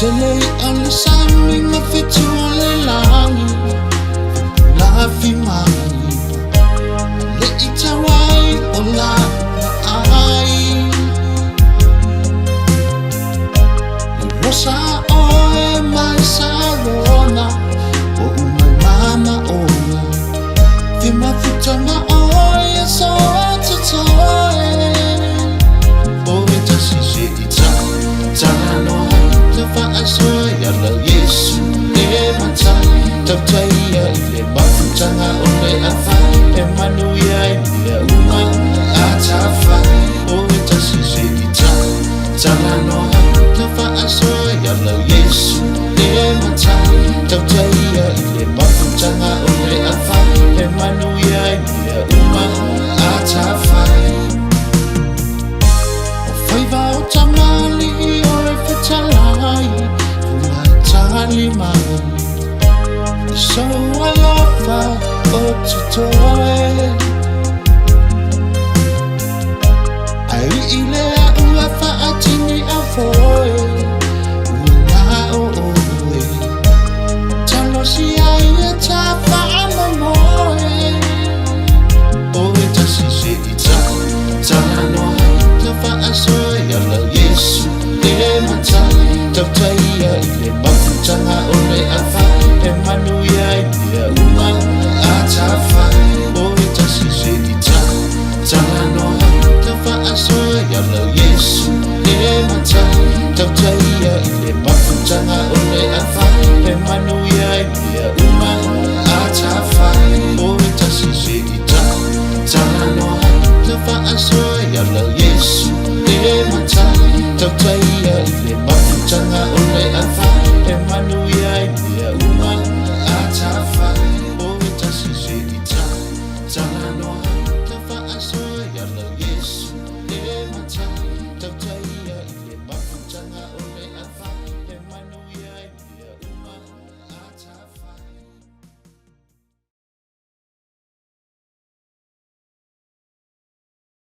Tele alisami mafitu lelangi Lafi mani Le itawai ola ai Rosa oe mai sarona O umai mama ona Fima futana oe so atutoe Oe tasi se ita Tana no Tafa asoy ala Yesu le matai Taptaya ile mafutanga ole afai Emanuya ile uma atafai Oe tasi se ita Tana no Tafa asoy ala Yesu le matai Taptaya ile mafutanga ole afai Emanuya ile uma atafai Ofaiva o tamali ore fetalai Fumatali So I love her, but to toy I ile uafa atini avoy Una oe Tano si aia tafa amomoe Oe tasi se ita Tana noa Tafa asoy ala Yesu le matai Taptaya ile mafutanga ole afai Emanuya ile uma atafai Oe tasi se ita Tana noa Tafa asoy ala Yesu le matai Taptaya ile mafutanga ole afai Emanuya ile uma atafai Oe tasi se ita Tana noa Tafa asoy ala Yesu le matai Taptaya ile mafutanga ole afai Emanuya ile uma